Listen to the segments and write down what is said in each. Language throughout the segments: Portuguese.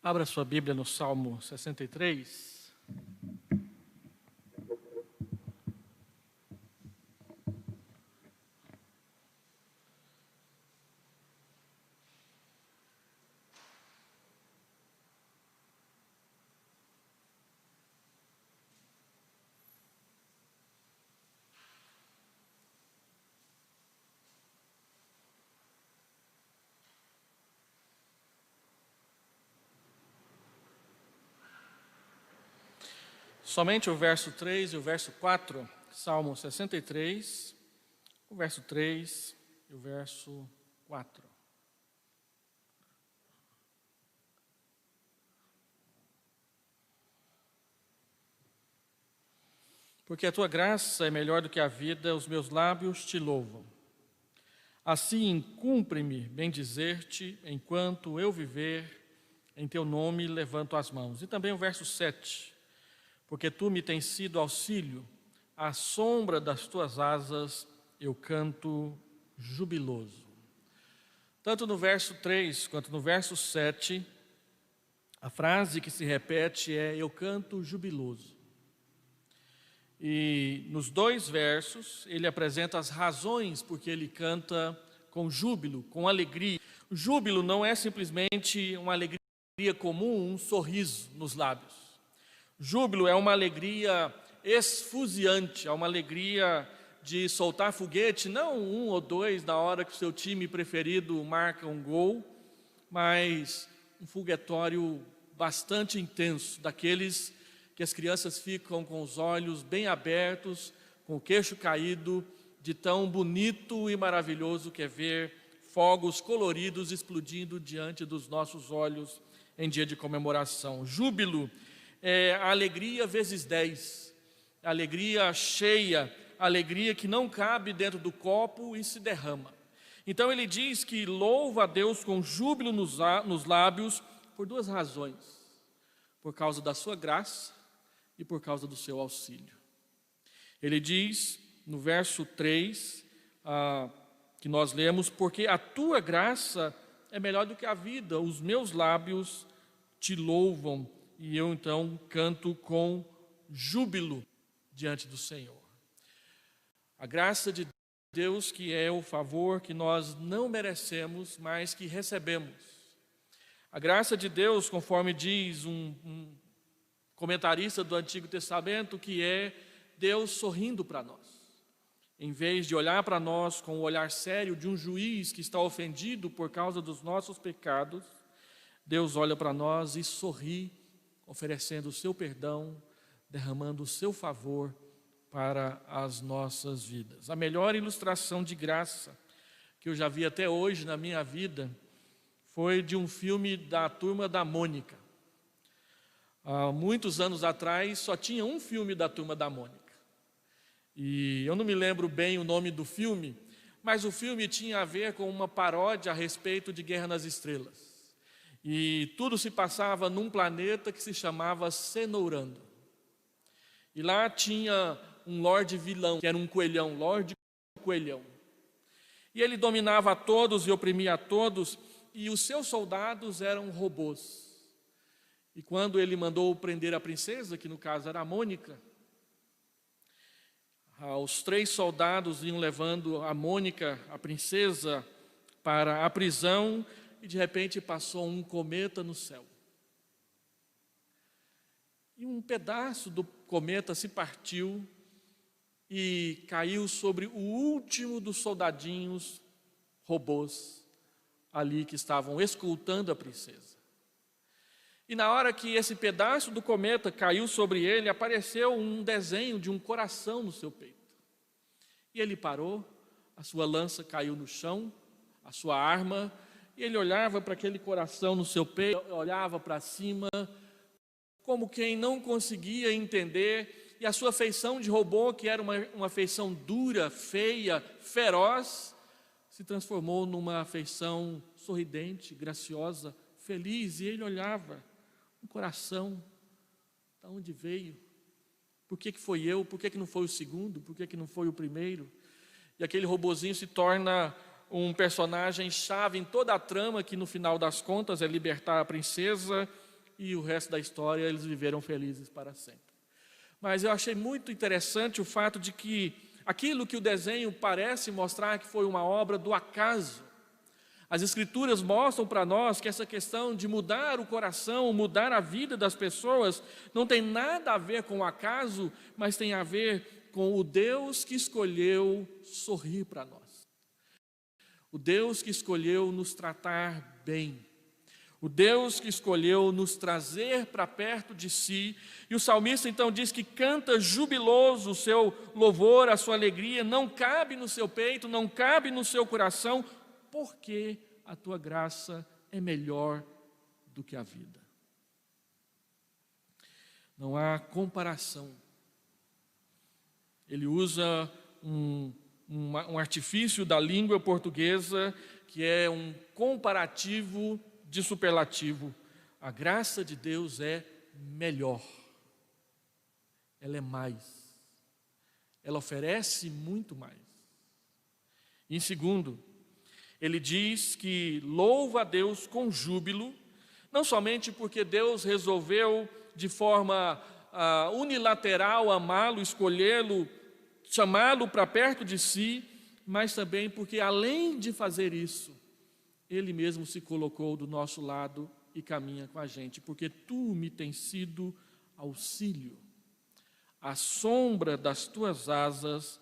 Abra sua Bíblia no Salmo 63. Somente o verso 3 e o verso 4, Salmo 63, o verso 3 e o verso 4. Porque a tua graça é melhor do que a vida, os meus lábios te louvam. Assim, cumpre-me bendizer-te, enquanto eu viver, em teu nome levanto as mãos. E também o verso 7. Porque tu me tens sido auxílio, à sombra das tuas asas eu canto jubiloso. Tanto no verso 3 quanto no verso 7, a frase que se repete é: eu canto jubiloso. E nos dois versos, ele apresenta as razões por que ele canta com júbilo, com alegria. O júbilo não é simplesmente uma alegria comum, um sorriso nos lábios. Júbilo é uma alegria esfuziante, é uma alegria de soltar foguete, não um ou dois na hora que o seu time preferido marca um gol, mas um foguetório bastante intenso, daqueles que as crianças ficam com os olhos bem abertos, com o queixo caído, de tão bonito e maravilhoso que é ver fogos coloridos explodindo diante dos nossos olhos em dia de comemoração. Júbilo é a alegria vezes 10, a alegria cheia, a alegria que não cabe dentro do copo e se derrama. Então ele diz que louva a Deus com júbilo nos lábios por duas razões: por causa da sua graça e por causa do seu auxílio. Ele diz no verso 3, que nós lemos: porque a tua graça é melhor do que a vida, os meus lábios te louvam, e eu então canto com júbilo diante do Senhor. A graça de Deus, que é o favor que nós não merecemos, mas que recebemos. A graça de Deus, conforme diz um comentarista do Antigo Testamento, que é Deus sorrindo para nós. Em vez de olhar para nós com o olhar sério de um juiz que está ofendido por causa dos nossos pecados, Deus olha para nós e sorri, oferecendo o seu perdão, derramando o seu favor para as nossas vidas. A melhor ilustração de graça que eu já vi até hoje na minha vida foi de um filme da Turma da Mônica. Há muitos anos atrás só tinha um filme da Turma da Mônica. E eu não me lembro bem o nome do filme, mas o filme tinha a ver com uma paródia a respeito de Guerra nas Estrelas. E tudo se passava num planeta que se chamava Cenourando. E lá tinha um Lorde Vilão, que era um coelhão, Lorde Coelhão. E ele dominava a todos e oprimia a todos, e os seus soldados eram robôs. E quando ele mandou prender a princesa, que no caso era a Mônica, os 3 soldados iam levando a Mônica, a princesa, para a prisão, e de repente passou um cometa no céu. E um pedaço do cometa se partiu e caiu sobre o último dos soldadinhos robôs ali que estavam escoltando a princesa. E na hora que esse pedaço do cometa caiu sobre ele, apareceu um desenho de um coração no seu peito. E ele parou, a sua lança caiu no chão, a sua arma, e ele olhava para aquele coração no seu peito, olhava para cima, como quem não conseguia entender, e a sua feição de robô, que era uma feição dura, feia, feroz, se transformou numa feição sorridente, graciosa, feliz, e ele olhava, um coração, de onde veio? Por que foi eu? Por que não foi o segundo? Por que não foi o primeiro? E aquele robozinho se torna um personagem chave em toda a trama, que no final das contas é libertar a princesa e o resto da história eles viveram felizes para sempre. Mas eu achei muito interessante o fato de que aquilo que o desenho parece mostrar que foi uma obra do acaso, as Escrituras mostram para nós que essa questão de mudar o coração, mudar a vida das pessoas, não tem nada a ver com o acaso, mas tem a ver com o Deus que escolheu sorrir para nós. O Deus que escolheu nos tratar bem. O Deus que escolheu nos trazer para perto de si. E o salmista então diz que canta jubiloso o seu louvor, a sua alegria, não cabe no seu peito, não cabe no seu coração, porque a tua graça é melhor do que a vida. Não há comparação. Ele usa um artifício da língua portuguesa que é um comparativo de superlativo. A graça de Deus é melhor. Ela é mais. Ela oferece muito mais. Em segundo, ele diz que louva a Deus com júbilo, não somente porque Deus resolveu de forma unilateral amá-lo, escolhê-lo, chamá-lo para perto de si, mas também porque além de fazer isso, Ele mesmo se colocou do nosso lado e caminha com a gente, porque tu me tens sido auxílio. À sombra das tuas asas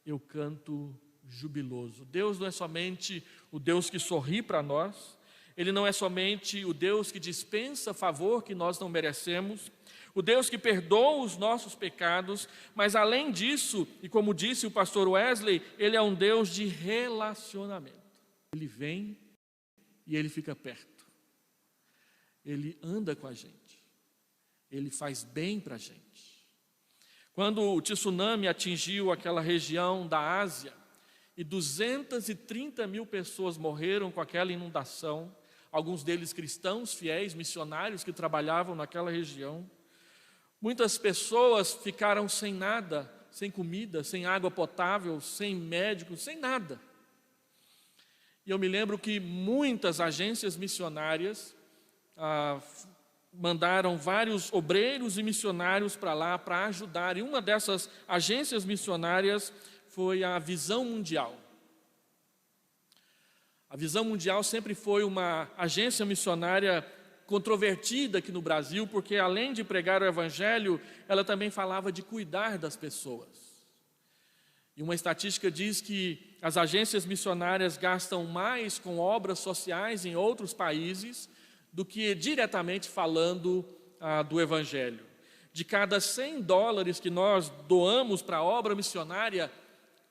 eu canto jubiloso. Deus não é somente o Deus que sorri para nós, Ele não é somente o Deus que dispensa favor que nós não merecemos, o Deus que perdoa os nossos pecados, mas além disso, e como disse o pastor Wesley, Ele é um Deus de relacionamento. Ele vem e Ele fica perto. Ele anda com a gente. Ele faz bem para a gente. Quando o tsunami atingiu aquela região da Ásia, e 230 mil pessoas morreram com aquela inundação, alguns deles cristãos, fiéis, missionários que trabalhavam naquela região. Muitas pessoas ficaram sem nada, sem comida, sem água potável, sem médicos, sem nada. E eu me lembro que muitas agências missionárias mandaram vários obreiros e missionários para lá para ajudar. E uma dessas agências missionárias foi a Visão Mundial. A Visão Mundial sempre foi uma agência missionária controvertida aqui no Brasil, porque além de pregar o Evangelho, ela também falava de cuidar das pessoas. E uma estatística diz que as agências missionárias gastam mais com obras sociais em outros países do que diretamente falando do Evangelho. De cada $100 que nós doamos para a obra missionária,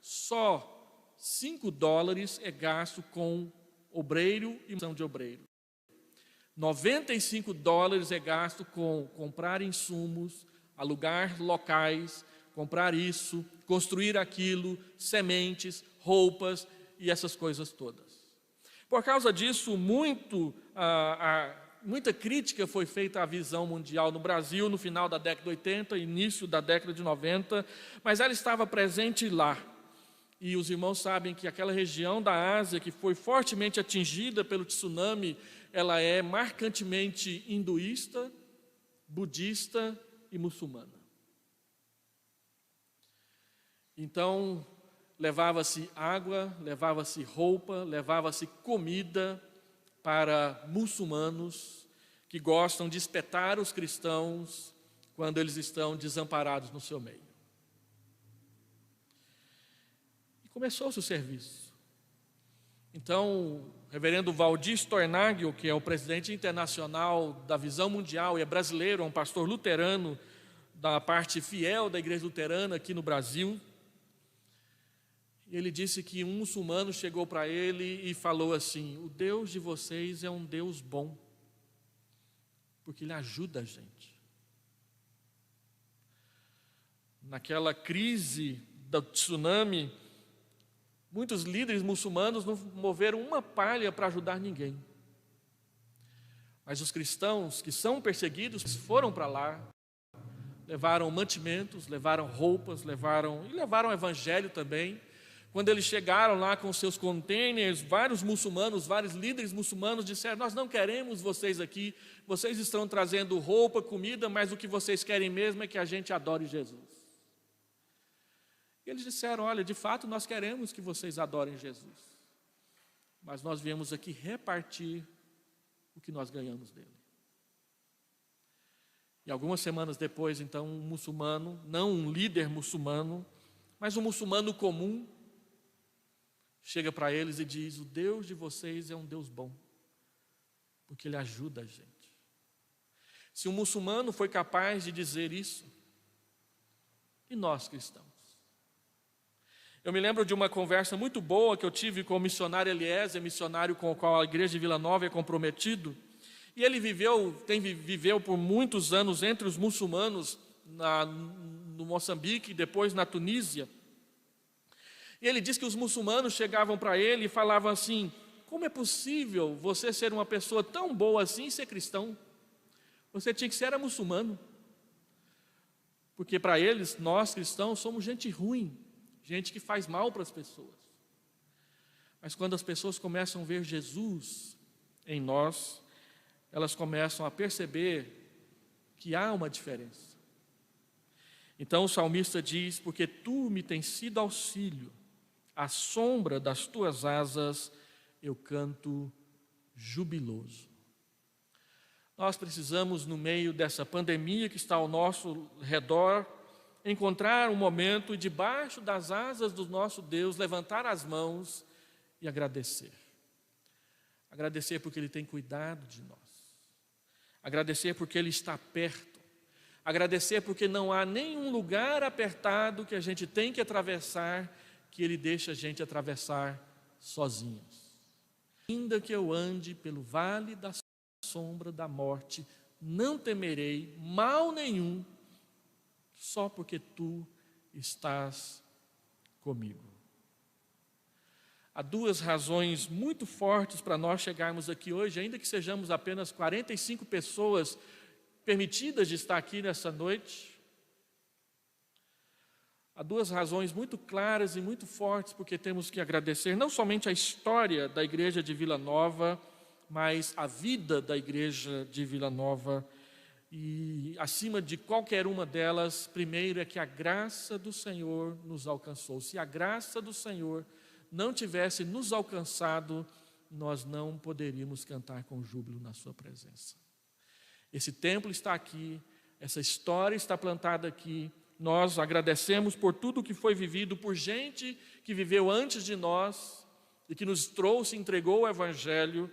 só $5 é gasto com obreiro e missão de obreiro. $95 é gasto com comprar insumos, alugar locais, comprar isso, construir aquilo, sementes, roupas e essas coisas todas. Por causa disso, muita crítica foi feita à visão mundial no Brasil no final da década de 80, início da década de 90, mas ela estava presente lá. E os irmãos sabem que aquela região da Ásia que foi fortemente atingida pelo tsunami, ela é marcantemente hinduísta, budista e muçulmana. Então, levava-se água, levava-se roupa, levava-se comida para muçulmanos que gostam de espetar os cristãos quando eles estão desamparados no seu meio. E começou-se o serviço. Então, o reverendo Valdir Stornagel, que é o presidente internacional da Visão Mundial e é brasileiro, é um pastor luterano da parte fiel da igreja luterana aqui no Brasil, ele disse que um muçulmano chegou para ele e falou assim: o Deus de vocês é um Deus bom, porque Ele ajuda a gente. Naquela crise do tsunami, muitos líderes muçulmanos não moveram uma palha para ajudar ninguém. Mas os cristãos que são perseguidos foram para lá, levaram mantimentos, levaram roupas, levaram o evangelho também. Quando eles chegaram lá com seus containers, vários muçulmanos, vários líderes muçulmanos disseram: nós não queremos vocês aqui, vocês estão trazendo roupa, comida, mas o que vocês querem mesmo é que a gente adore Jesus. E eles disseram: olha, de fato nós queremos que vocês adorem Jesus, mas nós viemos aqui repartir o que nós ganhamos dele. E algumas semanas depois, então, um muçulmano, não um líder muçulmano, mas um muçulmano comum, chega para eles e diz: o Deus de vocês é um Deus bom, porque Ele ajuda a gente. Se um muçulmano foi capaz de dizer isso, e nós cristãos? Eu me lembro de uma conversa muito boa que eu tive com o missionário Eliezer, missionário com o qual a igreja de Vila Nova é comprometido, e ele viveu por muitos anos entre os muçulmanos no Moçambique e depois na Tunísia. E ele diz que os muçulmanos chegavam para ele e falavam assim: como é possível você ser uma pessoa tão boa assim e ser cristão? Você tinha que ser muçulmano. Porque para eles, nós cristãos somos gente ruim, gente que faz mal para as pessoas. Mas quando as pessoas começam a ver Jesus em nós, elas começam a perceber que há uma diferença. Então o salmista diz: porque tu me tens sido auxílio, à sombra das tuas asas eu canto jubiloso. Nós precisamos, no meio dessa pandemia que está ao nosso redor, encontrar um momento e debaixo das asas do nosso Deus, levantar as mãos e agradecer. Agradecer porque Ele tem cuidado de nós. Agradecer porque Ele está perto. Agradecer porque não há nenhum lugar apertado que a gente tem que atravessar, que Ele deixa a gente atravessar sozinhos. Ainda que eu ande pelo vale da sombra da morte, não temerei mal nenhum, só porque tu estás comigo. Há duas razões muito fortes para nós chegarmos aqui hoje, ainda que sejamos apenas 45 pessoas permitidas de estar aqui nessa noite. Há duas razões muito claras e muito fortes porque temos que agradecer não somente a história da igreja de Vila Nova, mas a vida da igreja de Vila Nova. E acima de qualquer uma delas, primeiro é que a graça do Senhor nos alcançou. Se a graça do Senhor não tivesse nos alcançado, nós não poderíamos cantar com júbilo na sua presença. Esse templo está aqui, essa história está plantada aqui. Nós agradecemos por tudo que foi vivido por gente que viveu antes de nós e que nos trouxe e entregou o Evangelho.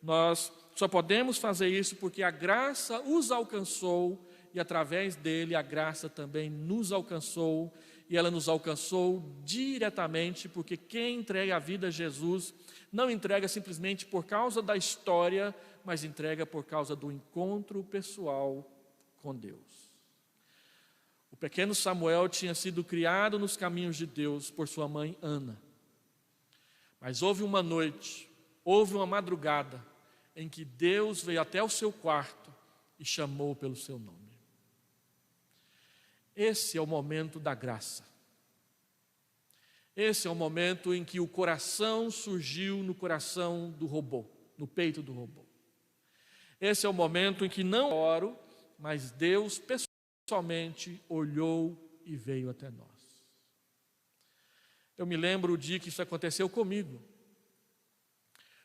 Nós só podemos fazer isso porque a graça os alcançou e através dele a graça também nos alcançou, e ela nos alcançou diretamente porque quem entrega a vida a Jesus não entrega simplesmente por causa da história, mas entrega por causa do encontro pessoal com Deus. O pequeno Samuel tinha sido criado nos caminhos de Deus por sua mãe Ana, mas houve uma noite, houve uma madrugada em que Deus veio até o seu quarto e chamou pelo seu nome. Esse é o momento da graça. Esse é o momento em que o coração surgiu no coração do robô, no peito do robô. Esse é o momento em que não oro, mas Deus pessoalmente olhou e veio até nós. Eu me lembro o dia que isso aconteceu comigo.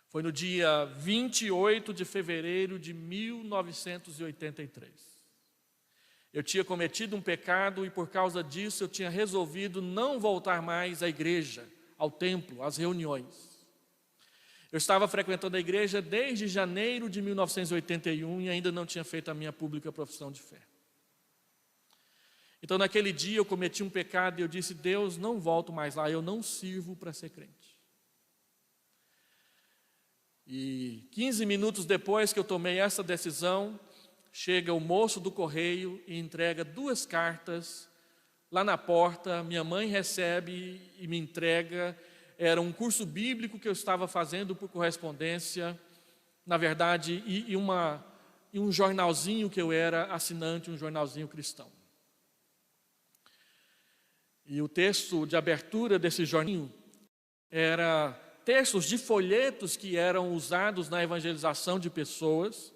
Foi no dia 28 de fevereiro de 1983. Eu tinha cometido um pecado e por causa disso eu tinha resolvido não voltar mais à igreja, ao templo, às reuniões. Eu estava frequentando a igreja desde janeiro de 1981 e ainda não tinha feito a minha pública profissão de fé. Então naquele dia eu cometi um pecado e eu disse: Deus, não volto mais lá, eu não sirvo para ser crente. E 15 minutos depois que eu tomei essa decisão, chega o moço do correio e entrega 2 cartas lá na porta. Minha mãe recebe e me entrega. Era um curso bíblico que eu estava fazendo por correspondência, na verdade, e um jornalzinho que eu era assinante, um jornalzinho cristão. E o texto de abertura desse jornal Era textos de folhetos que eram usados na evangelização de pessoas.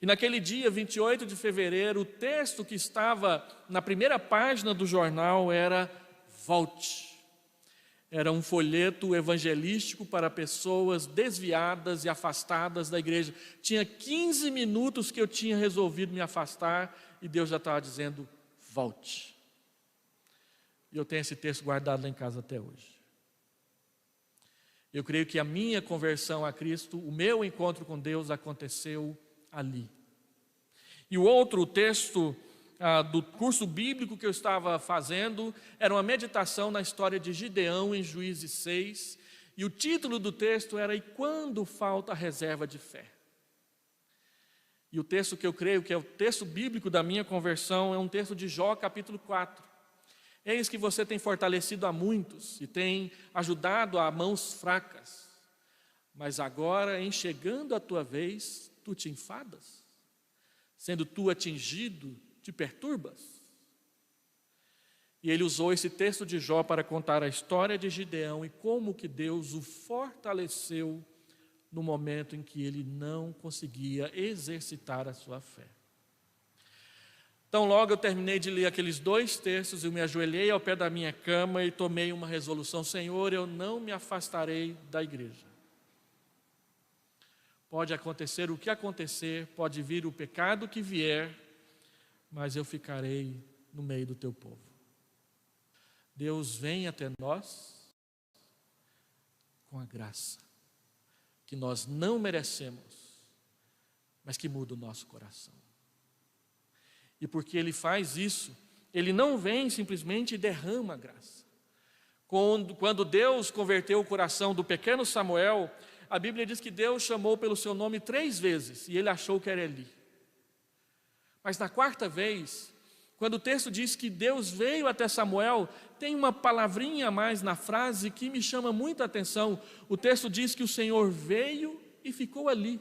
E naquele dia, 28 de fevereiro, o texto que estava na primeira página do jornal era "Volte". Era um folheto evangelístico para pessoas desviadas e afastadas da igreja. Tinha 15 minutos que eu tinha resolvido me afastar e Deus já estava dizendo: volte. E eu tenho esse texto guardado lá em casa até hoje. Eu creio que a minha conversão a Cristo, o meu encontro com Deus aconteceu ali. E o outro texto do curso bíblico que eu estava fazendo era uma meditação na história de Gideão em Juízes 6, e o título do texto era "E quando falta a reserva de fé?". E o texto que eu creio que é o texto bíblico da minha conversão é um texto de Jó, capítulo 4. Eis que você tem fortalecido a muitos e tem ajudado a mãos fracas, mas agora, em chegando a tua vez, tu te enfadas, sendo tu atingido, te perturbas. E ele usou esse texto de Jó para contar a história de Gideão e como que Deus o fortaleceu no momento em que ele não conseguia exercitar a sua fé. Então, logo eu terminei de ler aqueles 2 textos, eu me ajoelhei ao pé da minha cama e tomei uma resolução: Senhor, eu não me afastarei da igreja. Pode acontecer o que acontecer, pode vir o pecado que vier, mas eu ficarei no meio do teu povo. Deus vem até nós com a graça que nós não merecemos, mas que muda o nosso coração. E porque Ele faz isso, Ele não vem simplesmente e derrama a graça. Quando Deus converteu o coração do pequeno Samuel, a Bíblia diz que Deus chamou pelo seu nome 3 vezes, e ele achou que era Eli. Mas na 4ª vez, quando o texto diz que Deus veio até Samuel, tem uma palavrinha a mais na frase que me chama muita atenção. O texto diz que o Senhor veio e ficou ali.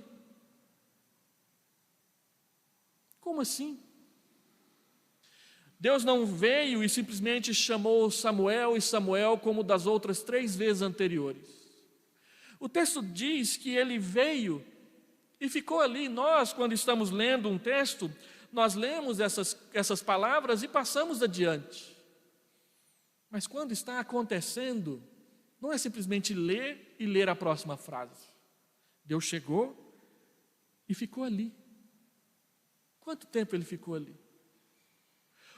Como assim? Deus não veio e simplesmente chamou Samuel e Samuel como das outras 3 vezes anteriores. O texto diz que ele veio e ficou ali. Nós, quando estamos lendo um texto, nós lemos essas palavras e passamos adiante. Mas quando está acontecendo, não é simplesmente ler e ler a próxima frase. Deus chegou e ficou ali. Quanto tempo ele ficou ali?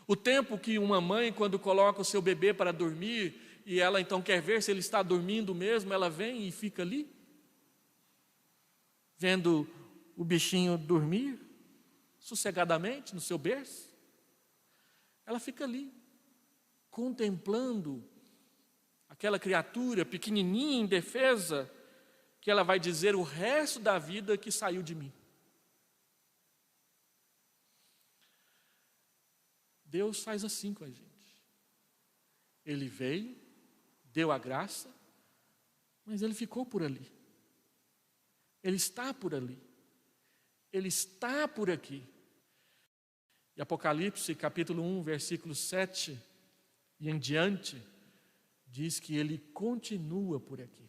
O tempo que uma mãe, quando coloca o seu bebê para dormir, e ela então quer ver se ele está dormindo mesmo, ela vem e fica ali, vendo o bichinho dormir, sossegadamente no seu berço. Ela fica ali, contemplando aquela criatura pequenininha, indefesa, que ela vai dizer o resto da vida que saiu de mim. Deus faz assim com a gente. Ele veio, deu a graça, mas Ele ficou por ali. Ele está por ali. Ele está por aqui. E Apocalipse, capítulo 1, versículo 7 e em diante, diz que Ele continua por aqui.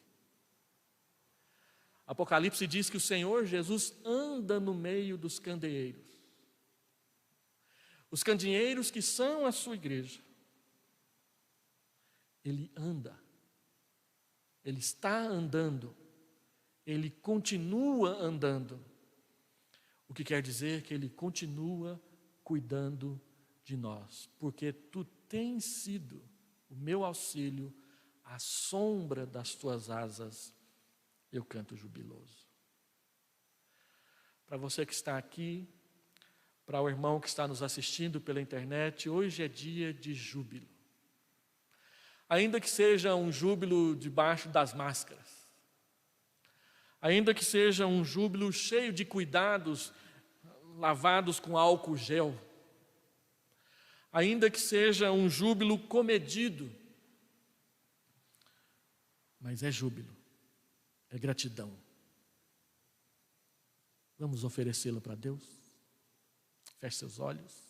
Apocalipse diz que o Senhor Jesus anda no meio dos candeeiros. Os candeeiros que são a sua igreja. Ele anda. Ele está andando. Ele continua andando. O que quer dizer que Ele continua cuidando de nós. Porque Tu tens sido o meu auxílio, à sombra das Tuas asas, eu canto jubiloso. Para você que está aqui, para o irmão que está nos assistindo pela internet, hoje é dia de júbilo. Ainda que seja um júbilo debaixo das máscaras, ainda que seja um júbilo cheio de cuidados, lavados com álcool gel, ainda que seja um júbilo comedido, mas é júbilo, é gratidão. Vamos oferecê-lo para Deus? Feche seus olhos.